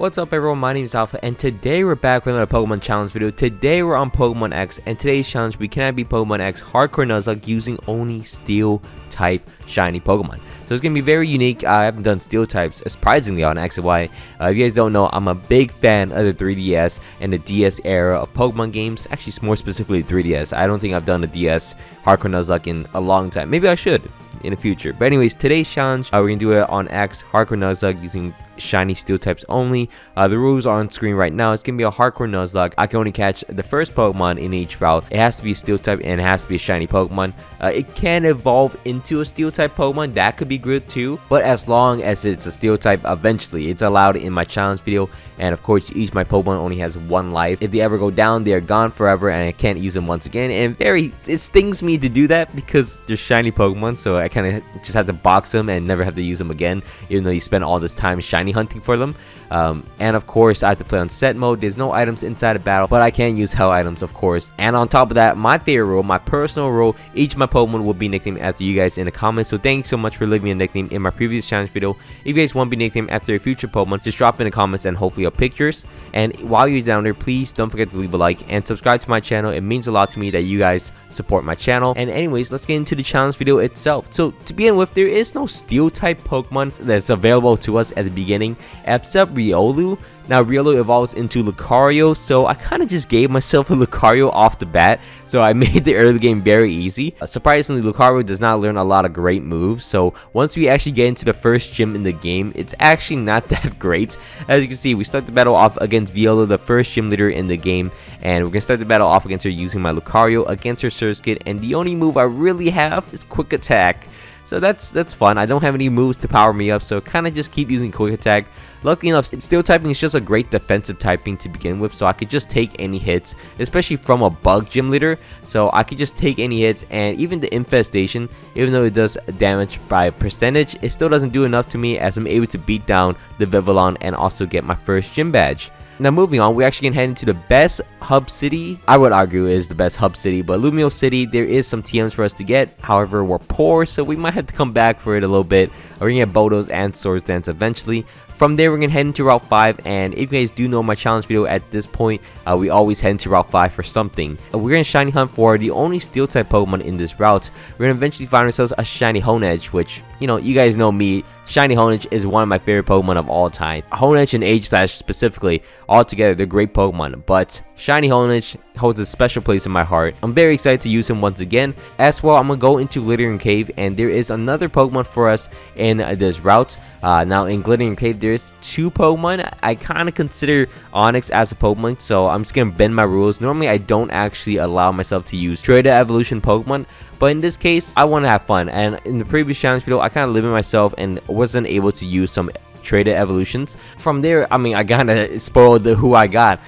What's up everyone, my name is Alpha and today we're back with another Pokemon challenge video. Today we're on Pokemon X and today's challenge we cannot beat Pokemon X Hardcore Nuzlocke using only Steel type shiny Pokemon. So it's going to be very unique. I haven't done Steel types surprisingly on X and Y. If you guys don't know, I'm a big fan of the 3DS and the DS era of Pokemon games. Actually more specifically 3DS. I don't think I've done a DS Hardcore Nuzlocke in a long time. Maybe I should in the future. But anyways, today's challenge, we're going to do it on X Hardcore Nuzlocke using shiny Steel types only. The rules are on screen right now. It's gonna be a Hardcore Nuzlocke. I can only catch the first Pokemon in each route. It has to be a Steel type and it has to be a shiny Pokemon. It can evolve into a Steel type Pokemon. That could be good too, but as long as it's a Steel type, eventually it's allowed in my challenge video. And of course, each my Pokemon only has one life. If they ever go down, they are gone forever and I can't use them once again. And it stings me to do that because they're shiny Pokemon, so I kind of just have to box them and never have to use them again, even though you spend all this time shiny hunting for them. And of course I have to play on set mode. There's no items inside a battle, but I can use hell items of course. And on top of that, my favorite rule, my personal rule, each of my Pokemon will be nicknamed after you guys in the comments. So thank you so much for leaving me a nickname in my previous challenge video. If you guys want to be nicknamed after a future Pokemon, just drop in the comments and hopefully I'll pick yours. And while you're down there, please don't forget to leave a like and subscribe to my channel. It means a lot to me that you guys support my channel. And anyways, let's get into the challenge video itself. So to begin with, there is no Steel type Pokemon that's available to us at the beginning except Riolu. Now Riolu evolves into Lucario, so I kind of just gave myself a Lucario off the bat, so I made the early game very easy. Surprisingly, Lucario does not learn a lot of great moves, so once we actually get into the first gym in the game, it's actually not that great. As you can see, we start the battle off against Viola, the first gym leader in the game, and we're gonna start the battle off against her using my Lucario against her Surskit, and the only move I really have is Quick Attack. So that's fun. I don't have any moves to power me up, so kind of just keep using Quick Attack. Luckily enough, Steel typing is just a great defensive typing to begin with, so I could just take any hits, especially from a bug gym leader. So I could just take any hits, and even the Infestation, even though it does damage by percentage, it still doesn't do enough to me as I'm able to beat down the Vivillon and also get my first gym badge. Now moving on, we actually can head into the best hub city. I would argue is the best hub city, but Lumio City, there is some TMs for us to get. However, we're poor, so we might have to come back for it a little bit. We're gonna get Bodos and Swords Dance eventually. From there, we're gonna head into Route 5, and if you guys do know my challenge video at this point, we always head into Route 5 for something. We're gonna shiny hunt for the only Steel type Pokemon in this route. We're gonna eventually find ourselves a shiny Honedge, which, you know, you guys know me. Shiny Honedge is one of my favorite Pokemon of all time. Honedge and Aegislash specifically, all together, they're great Pokemon. But shiny Honedge holds a special place in my heart. I'm very excited to use him once again. As well, I'm gonna go into Glittering Cave, and there is another Pokemon for us in this route. Now in Glittering Cave, there's two Pokemon. I kind of consider Onix as a Pokemon, so I'm just gonna bend my rules. Normally, I don't actually allow myself to use Traded Evolution Pokemon, but in this case, I want to have fun. And in the previous challenge video, I kind of limited myself and wasn't able to use some traded evolutions. From there, I mean, I kind of spoiled who I got.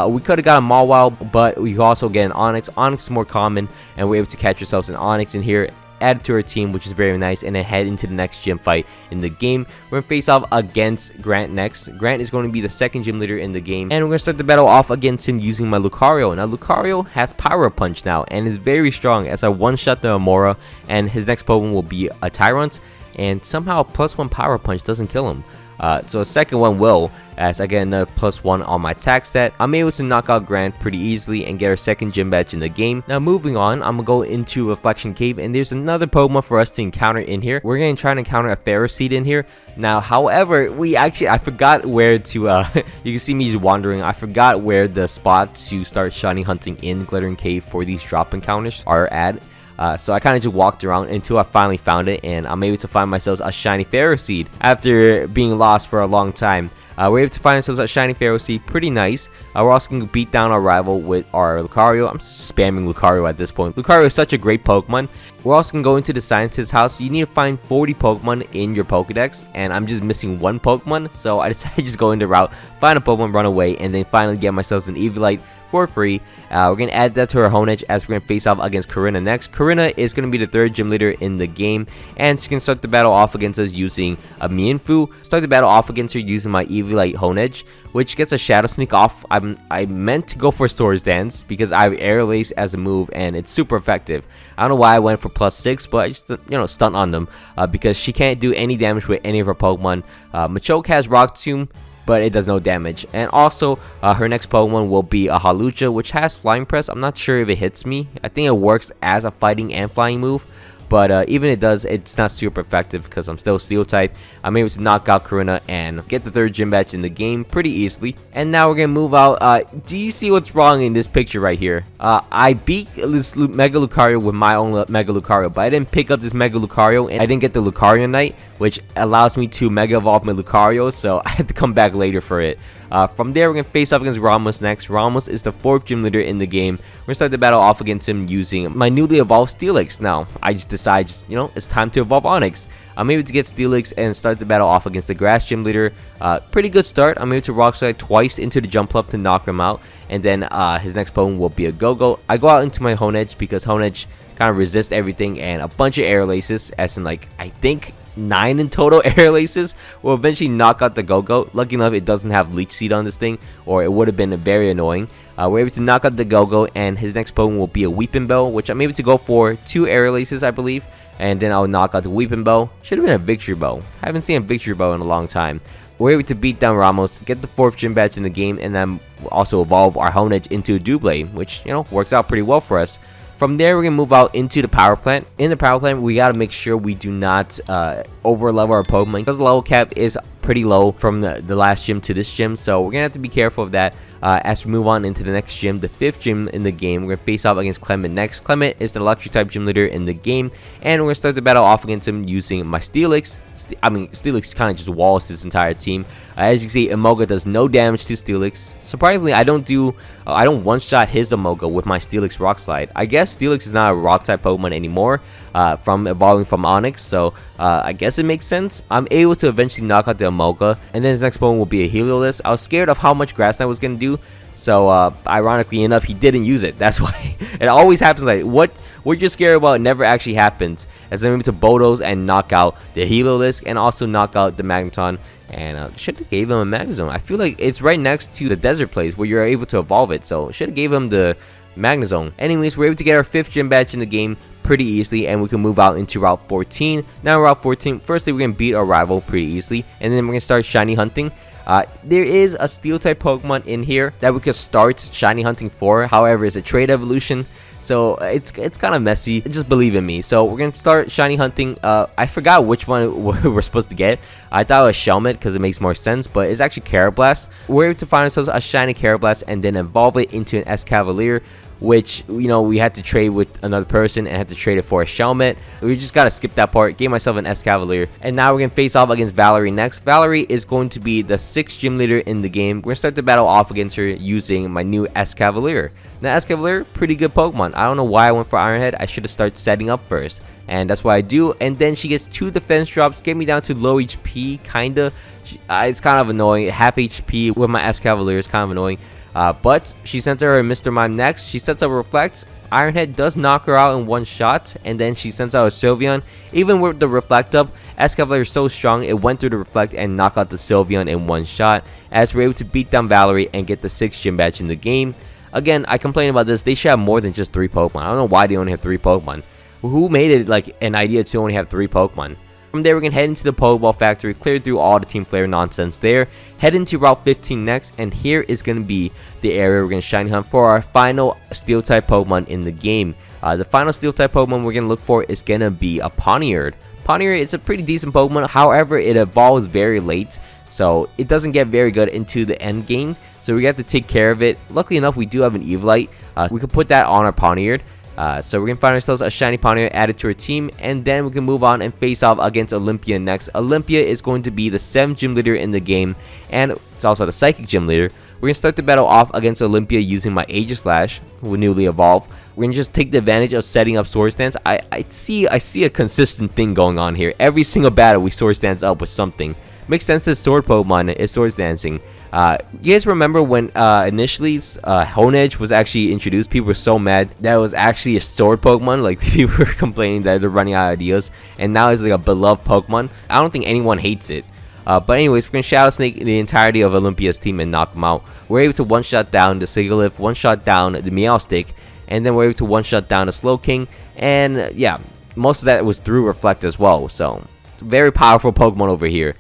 We could have got a Mawile, but we also get an Onix. Onix is more common, and we're able to catch ourselves an Onix in here, add to our team, which is very nice, and then head into the next gym fight in the game. We're gonna face off against Grant next. Grant is going to be the second gym leader in the game, and we're gonna start the battle off against him using my Lucario. Now Lucario has Pyro Punch now and is very strong as I one-shot the Amora, and his next Pokemon will be a Tyrant, and somehow +1 Pyro Punch doesn't kill him. So a second one will, as I get another +1 on my attack stat. I'm able to knock out Grant pretty easily and get our second gym badge in the game. Now moving on, I'm gonna go into Reflection Cave, and there's another Pokemon for us to encounter in here. We're gonna try to encounter a Ferroseed in here. Now, however, I forgot where to, you can see me just wandering. I forgot where the spot to start shiny hunting in Glittering Cave for these drop encounters are at. So I kind of just walked around until I finally found it, and I'm able to find myself a shiny Ferroseed after being lost for a long time. We're able to find ourselves a shiny Ferroseed, pretty nice. We're also going to beat down our rival with our Lucario. I'm just spamming Lucario at this point. Lucario is such a great Pokemon. We're also going to go into the scientist's house. You need to find 40 Pokemon in your Pokedex, and I'm just missing one Pokemon, so I decided to just go in the route, find a Pokemon, run away, and then finally get myself an Eviolite for free. We're going to add that to our Honedge as we're going to face off against Karina next. Karina is going to be the third gym leader in the game, and she can start the battle off against us using a Mienfoo. Start the battle off against her using my Eviolite Honedge, which gets a Shadow Sneak off. I meant to go for Swords Dance because I have Air Lace as a move, and it's super effective. I don't know why I went for +6, but I just, stunt on them because she can't do any damage with any of her Pokemon. Machoke has Rock Tomb. but it does no damage. And also, her next Pokemon will be a Halucha, which has Flying Press. I'm not sure if it hits me. I think it works as a fighting and flying move. But even it does, it's not super effective because I'm still Steel type. I'm able to knock out Karuna and get the 3rd gym badge in the game pretty easily. And now we're going to move out. Do you see what's wrong in this picture right here? I beat this Mega Lucario with my own Mega Lucario, but I didn't pick up this Mega Lucario and I didn't get the Lucario Knight, which allows me to Mega Evolve my Lucario, so I had to come back later for it. From there, we're going to face off against Ramos next. Ramos is the 4th gym leader in the game. We're going to start the battle off against him using my newly evolved Steelix. Now, I just decided, it's time to evolve Onix. I'm able to get Steelix and start the battle off against the Grass gym leader. Pretty good start. I'm able to Rock Slide twice into the jump up to knock him out. And then his next Pokemon will be a Go-Go. I go out into my Honedge because Honedge kind of resists everything, and a bunch of Air Laces, as in like, I think 9 in total Air Laces will eventually knock out the Go-Go. Lucky enough, it doesn't have Leech Seed on this thing, or it would have been very annoying. We're able to knock out the Go-Go, and his next Pokemon will be a Weeping Bell, which I'm able to go for 2 Air Laces, I believe, and then I'll knock out the Weeping Bell. Should have been a Victory Bell. I haven't seen a Victory Bell in a long time. We're able to beat down Ramos, get the 4th gym badge in the game, and then also evolve our Honedge into a Doublade, which, works out pretty well for us. From there, we're going to move out into the power plant. In the power plant, we got to make sure we do not over level our Pokemon, because the level cap is pretty low from the last gym to this gym, so we're going to have to be careful of that. As we move on into the next gym, the 5th gym in the game, we're going to face off against Clement next. Clement is the electric type gym leader in the game, and we're going to start the battle off against him using my Steelix. Steelix kind of just walls this entire team. As you can see, Emolga does no damage to Steelix. Surprisingly, I don't one-shot his Emolga with my Steelix Rock Slide. I guess Steelix is not a rock type Pokemon anymore from evolving from Onix, so I guess it makes sense. I'm able to eventually knock out the Emolga, and then his next Pokemon will be a Heliolisk. I was scared of how much Grass Knight was going to do, so ironically enough, he didn't use it. That's why it always happens. Like what you're scared about never actually happens. As I'm able to Bulldoze and knock out the Heliolisk and also knock out the Magneton. And should have gave him a Magnezone. I feel like it's right next to the desert place where you're able to evolve it, so should have gave him the Magnezone. Anyways, we're able to get our 5th gym badge in the game pretty easily, and we can move out into Route 14. Now Route 14, firstly we're going to beat our rival pretty easily, and then we're going to start shiny hunting. There is a steel type Pokemon in here that we could start shiny hunting for. However, it's a trade evolution, so it's kind of messy. Just believe in me. So we're gonna start shiny hunting. I forgot which one we're supposed to get. I thought it was Shelmet because it makes more sense, but it's actually Carablast. We're able to find ourselves a shiny Carablast and then evolve it into an Escavalier, which we had to trade with another person and had to trade it for a Shelmet. We just gotta skip that part. Gave myself an Escavalier, and now we're gonna face off against Valerie next. Valerie is going to be the 6th gym leader in the game. We're gonna start the battle off against her using my new Escavalier. Now Escavalier, pretty good Pokemon. I don't know why I went for Ironhead. I should have started setting up first, and that's what I do. And then she gets 2 defense drops, get me down to low HP, kinda. It's kind of annoying. Half HP with my Escavalier is kind of annoying. But she sends her Mr. Mime next. She sets up a Reflect. Ironhead does knock her out in one shot, and then she sends out a Sylveon. Even with the Reflect up, Escavalier is so strong, it went through the Reflect and knocked out the Sylveon in one shot, as we're able to beat down Valerie and get the 6th gym badge in the game. Again, I complain about this. They should have more than just 3 Pokemon. I don't know why they only have 3 Pokemon. Who made it like an idea to only have 3 Pokemon? From there, we're going to head into the Pogo Factory, clear through all the Team Flare nonsense there, head into Route 15 next, and here is going to be the area we're going to shiny hunt for our final Steel-type Pokemon in the game. The final Steel-type Pokemon we're going to look for is going to be a Pawniard. Pawniard is a pretty decent Pokemon, however, it evolves very late, so it doesn't get very good into the end game, so we have to take care of it. Luckily enough, we do have an Eviolite. We can put that on our Pawniard. So we're going to find ourselves a shiny Pawniard added to our team, and then we can move on and face off against Olympia next. Olympia is going to be the 7th gym leader in the game, and it's also the psychic gym leader. We're going to start the battle off against Olympia using my Aegislash, who newly evolved. We're going to just take the advantage of setting up Sword Stance. I see a consistent thing going on here. Every single battle we Sword Stance up with something. Makes sense that Sword Pokemon is Sword Dancing. You guys remember when initially Honedge was actually introduced? People were so mad that it was actually a sword Pokemon. Like, people were complaining that they're running out of ideas, and now it's like a beloved Pokemon. I don't think anyone hates it. But anyways, we're going to Shadow Snake the entirety of Olympia's team and knock them out. We're able to one-shot down the Sigilyph, one-shot down the Meowstic, and then we're able to one-shot down the Slowking. And yeah, most of that was through Reflect as well. So, very powerful Pokemon over here.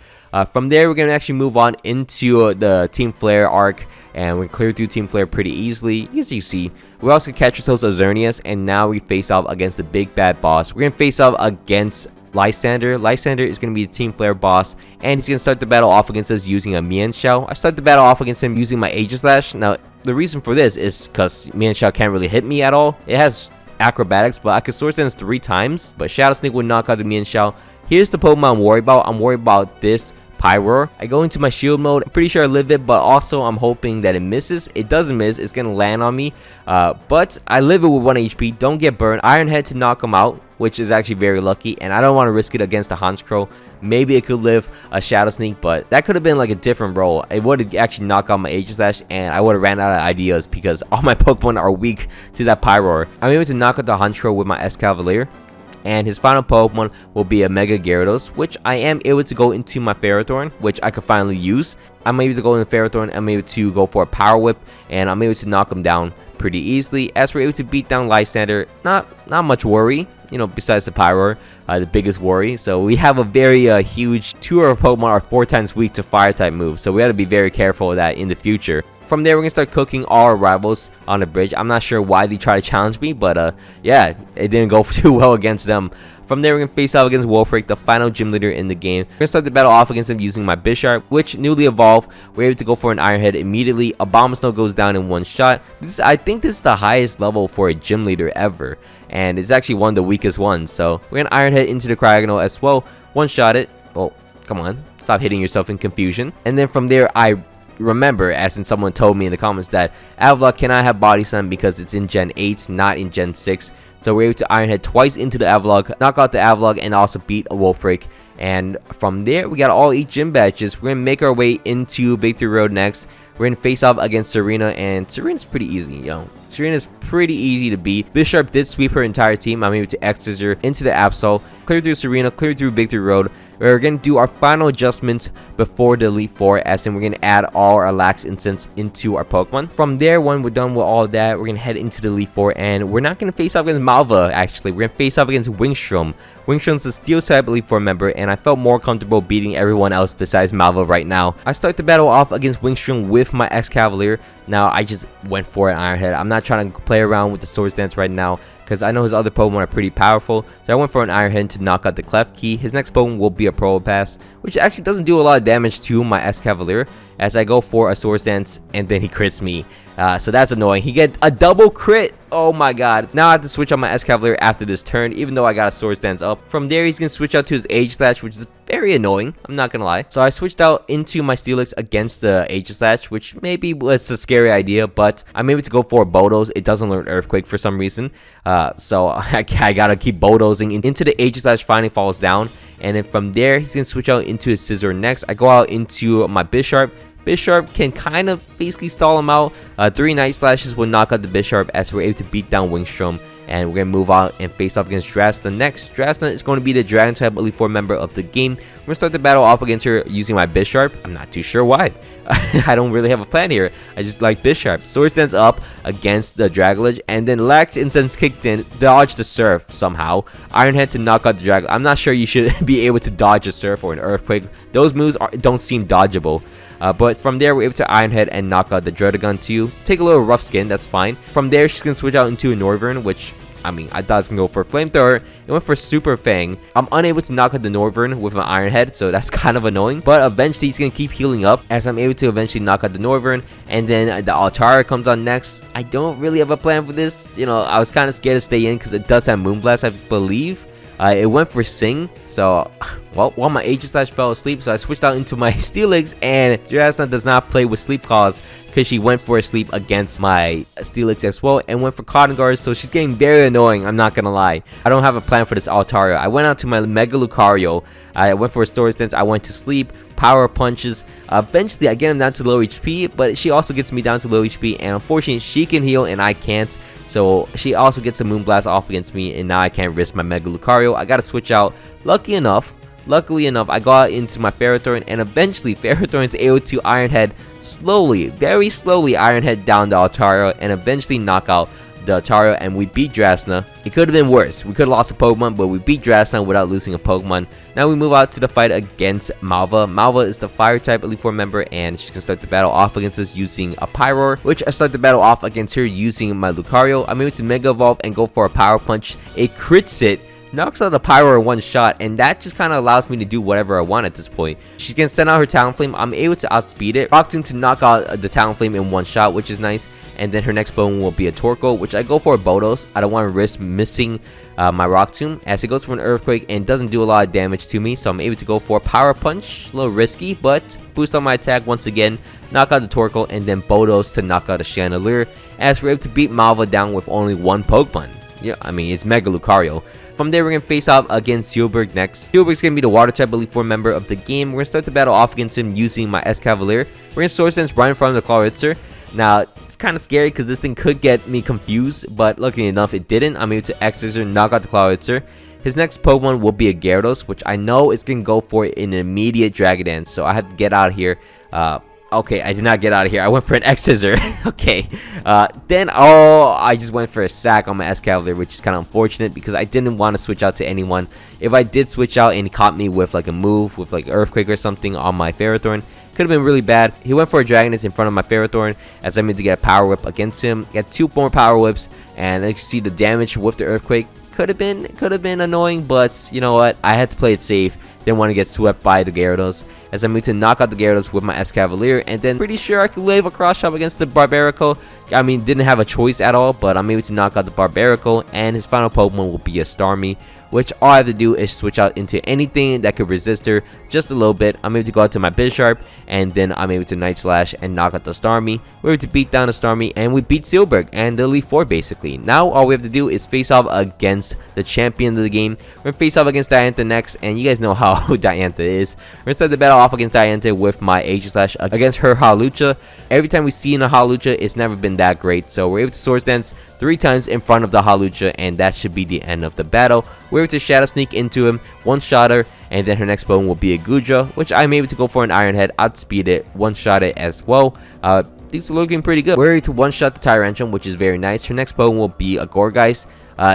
From there, we're going to actually move on into the Team Flare arc, and we clear through Team Flare pretty easily, as you see. We also catch ourselves a Xerneas, and now we face off against the big bad boss. We're going to face off against Lysander. Lysander is going to be the Team Flare boss, and he's going to start the battle off against us using a Mienshao. I start the battle off against him using my Aegislash. Now, the reason for this is because Mienshao can't really hit me at all. It has acrobatics, but I could Sword Dance 3 times, but Shadow Sneak would knock out the Mienshao. Here's the Pokemon I'm worried about. I'm worried about this Pyroar. I go into my shield mode. I'm pretty sure I live it, but also I'm hoping that it misses. It doesn't miss. It's gonna land on me, but I live it with 1 HP. Don't get burned. Iron Head to knock him out, which is actually very lucky, and I don't want to risk it against a Hanscrow. Maybe it could live a Shadow Sneak, but that could have been like a different role. It would actually knock out my Aegislash, and I would have ran out of ideas because all my Pokemon are weak to that Pyroar. I'm able to knock out the Hanscrow with my Escavalier, and his final Pokemon will be a Mega Gyarados, which I am able to go into my Ferrothorn, which I could finally use. I'm able to go into Ferrothorn, I'm able to go for a Power Whip, and I'm able to knock him down pretty easily. As we're able to beat down Lysander, not much worry, you know, besides the Pyroar, the biggest worry. So we have a very huge 2 of our Pokemon are 4 times weak to fire type moves, so we have to be very careful of that in the future. From there, we're gonna start cooking all our rivals on the bridge. I'm not sure why they try to challenge me, but yeah, it didn't go too well against them. From there, we're gonna face off against Wolfric, the final gym leader in the game. We're gonna start the battle off against him using my Bisharp, which newly evolved. We're able to go for an Iron Head immediately. A Abomasnow goes down in 1 shot. I think this is the highest level for a gym leader ever, and it's actually one of the weakest ones. So we're gonna Iron Head into the Cryogonal as well. 1 shot it. Oh, come on, stop hitting yourself in confusion. And then from there, I remember, as in someone told me in the comments, that Avalok cannot have Body Slam because it's in Gen 8, not in Gen 6. So we're able to Iron Head twice into the Avalok, knock out the Avalok, and also beat a Wolfric. And from there, we got all 8 gym badges. We're gonna make our way into Victory Road next. We're gonna face off against Serena, and Serena's pretty easy, yo. Serena's pretty easy to beat. Bisharp did sweep her entire team. I'm able to X-Scissor into the Absol, clear through Serena, clear through Victory Road. We're going to do our final adjustments before the Elite Four, as in we're going to add all our Lax Incense into our Pokemon. From there, when we're done with all of that, we're going to head into the Elite Four, and we're not going to face off against Malva, actually. We're going to face off against Wingstrom. Wingstrom's a Steel type Elite Four member, and I felt more comfortable beating everyone else besides Malva right now. I start the battle off against Wingstrom with my Escavalier. Now, I just went for an Iron Head. I'm not trying to play around with the Swords Dance right now, because I know his other Pokemon are pretty powerful. So I went for an Iron Head to knock out the Klefki. His next Pokemon will be a Probopass, which actually doesn't do a lot of damage to my Escavalier, as I go for a Swords Dance, and then he crits me. So that's annoying. He get a double crit. Oh my god. Now I have to switch on my Escavalier after this turn, even though I got a Swords Dance up. From there, he's going to switch out to his Aegislash, which is very annoying. I'm not going to lie. So I switched out into my Steelix against the Aegislash, which maybe was a scary idea, but I'm able to go for Bodos. It doesn't learn Earthquake for some reason. So I got to keep Bodosing into the Aegislash. Finally falls down. And then from there, he's going to switch out into his Scissor next. I go out into my Bisharp. Bisharp can kind of basically stall him out. 3 Night Slashes will knock out the Bisharp, as we're able to beat down Wingstrom. And we're going to move out and face off against Drasna next. Drasna is going to be the Dragon type Elite Four member of the game. We're going to start the battle off against her using my Bisharp. I'm not too sure why. I don't really have a plan here. I just like Bisharp. Swords Dance up against the Dragalge, and then Lax Incense kicked in, dodge the Surf somehow. Iron Head to knock out the Dragalge. I'm not sure you should be able to dodge a Surf or an Earthquake. Those moves don't seem dodgeable. But from there, we're able to Iron Head and knock out the Dredagon too. Take a little Rough Skin, that's fine. From there, she's going to switch out into a Northern, which, I mean, I thought I was going to go for a Flamethrower. It went for Super Fang. I'm unable to knock out the Northern with an Iron Head, so that's kind of annoying. But eventually, he's going to keep healing up, as I'm able to eventually knock out the Northern. And then the Altara comes on next. I don't really have a plan for this. You know, I was kind of scared to stay in because it does have Moonblast, I believe. It went for Sing, so, well, my Aegislash fell asleep, so I switched out into my Steelix, and Drasna does not play with Sleep Claws, because she went for a sleep against my Steelix as well, and went for Cotton Guard, so she's getting very annoying, I'm not gonna lie. I don't have a plan for this Altaria. I went out to my Mega Lucario, I went for a Swords Dance, I went to sleep, Power Punches. Eventually, I get him down to low HP, but she also gets me down to low HP, and unfortunately, she can heal, and I can't. So she also gets a Moonblast off against me, and now I can't risk my Mega Lucario. I gotta switch out. Luckily enough, I got into my Ferrothorn, and eventually Ferrothorn's able to Iron Head slowly, very slowly Iron Head down the Altaria, and eventually knock out the Taro and we beat Drasna. It could have been worse. We could have lost a Pokemon, but we beat Drasna without losing a Pokemon. Now we move out to the fight against Malva. Malva is the fire type Elite Four member, and she's gonna start the battle off against us using a Pyroar, which I start the battle off against her using my Lucario. I'm able to Mega Evolve and go for a Power Punch. It crits it, knocks out the Pyroar in one shot, and that just kind of allows me to do whatever I want at this point. She's gonna send out her Talonflame. I'm able to outspeed it. Rock Tomb to knock out the Talonflame in one shot, which is nice. And then her next Pokemon will be a Torkoal, which I go for a Bodos. I don't want to risk missing my Rock Tomb, as it goes for an Earthquake and doesn't do a lot of damage to me, so I'm able to go for a Power Punch. A little risky, but boost on my attack once again, knock out the Torkoal, and then Bodos to knock out a Chandelier, as we're able to beat Malva down with only one Pokemon. Yeah, I mean, it's Mega Lucario. From there, we're going to face off against Steelberg next. Steelberg's going to be the Water type Elite Four member of the game. We're going to start the battle off against him using my Escavalier. We're going to Swords Dance right in front of the Clawitzer. Now, it's kind of scary because this thing could get me confused, but luckily enough, it didn't. I'm able to X-Scissor, knock out the Clawitzer. His next Pokemon will be a Gyarados, which I know is going to go for an immediate Dragon Dance, so I have to get out of here. Okay, I did not get out of here. I went for an X-Scissor. Okay. Then, I just went for a sack on my Escavalier, which is kind of unfortunate because I didn't want to switch out to anyone. If I did switch out and he caught me with like a move, with like Earthquake or something on my Ferrothorn, could have been really bad. He went for a Dragon Dance in front of my Ferrothorn, as I made to get a Power Whip against him. Get 2 more Power Whips, and as you see the damage with the Earthquake. Could have been annoying, but you know what? I had to play it safe. Didn't want to get swept by the Gyarados, as I moved to knock out the Gyarados with my Escavalier, and then pretty sure I could leave a cross chop against the Barbarical. I mean, didn't have a choice at all, but I'm able to knock out the Barbarical, and his final Pokemon will be a Starmie, which all I have to do is switch out into anything that could resist her just a little bit. I'm able to go out to my Bisharp, and then I'm able to Night Slash and knock out the Starmie. We're able to beat down the Starmie, and we beat Steelberg and the Elite Four basically. Now all we have to do is face off against the champion of the game. We're going to face off against Diantha next, and you guys know how Diantha is. We're going to start the battle off against Diantha with my Aegis Slash against her Hawlucha. Every time we see in a Hawlucha, it's never been that great, so we're able to Swords Dance 3 times in front of the Hawlucha, and that should be the end of the battle. We're able to Shadow Sneak into him, one-shot her, and then her next Pokemon will be a Gudra, which I'm able to go for an Iron Head, outspeed it, one-shot it as well. These are looking pretty good. We're able to one-shot the Tyrantrum, which is very nice. Her next Pokemon will be a Gourgeist.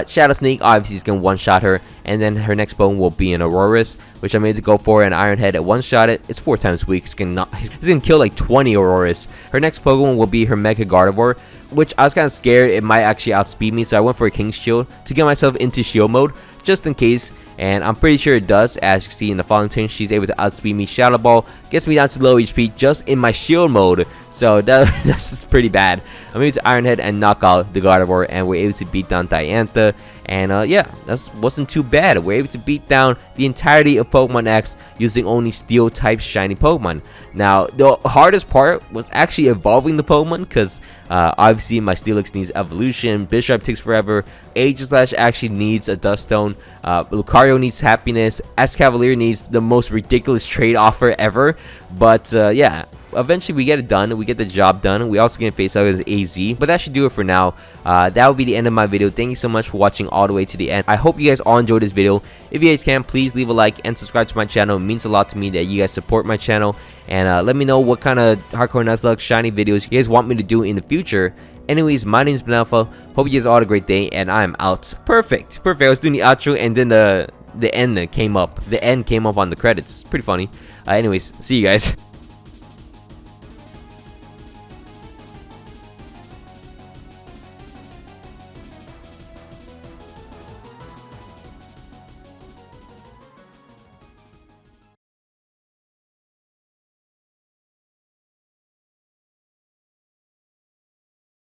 Shadow Sneak, obviously, is going to one-shot her, and then her next Pokemon will be an Aurorus, which I made to go for an Iron Head at one-shot it. It's 4 times weak. He's going to kill like 20 Aurorus. Her next Pokemon will be her Mega Gardevoir, which I was kind of scared it might actually outspeed me, so I went for a King's Shield to get myself into shield mode, just in case, and I'm pretty sure it does. As you can see in the following turn, she's able to outspeed me. Shadow Ball gets me down to low HP just in my shield mode, so that's pretty bad. I'm able to Iron Head and knock out the Gardevoir, and we're able to beat down Diantha. And yeah, that wasn't too bad. We're able to beat down the entirety of Pokemon X using only Steel type shiny Pokemon. Now, the hardest part was actually evolving the Pokemon, because obviously my Steelix needs evolution, Bisharp takes forever, Aegis Slash actually needs a Dust Stone, Lucario needs happiness, Escavalier needs the most ridiculous trade offer ever. But yeah, eventually we get it done, we get the job done. We also get face out as AZ, but that should do it for now. That will be the end of my video. Thank you so much for watching all the way to the end. I hope you guys all enjoyed this video. If you guys can, please leave a like and subscribe to my channel. It means a lot to me that you guys support my channel, and let me know what kind of hardcore Nuzlocke shiny videos you guys want me to do in the future. Anyways, my name is Benalpha. Hope you guys all had a great day, and I'm out. Perfect. I was doing the outro, and then the end came up. The end came up on the credits. Pretty funny. Anyways, see you guys.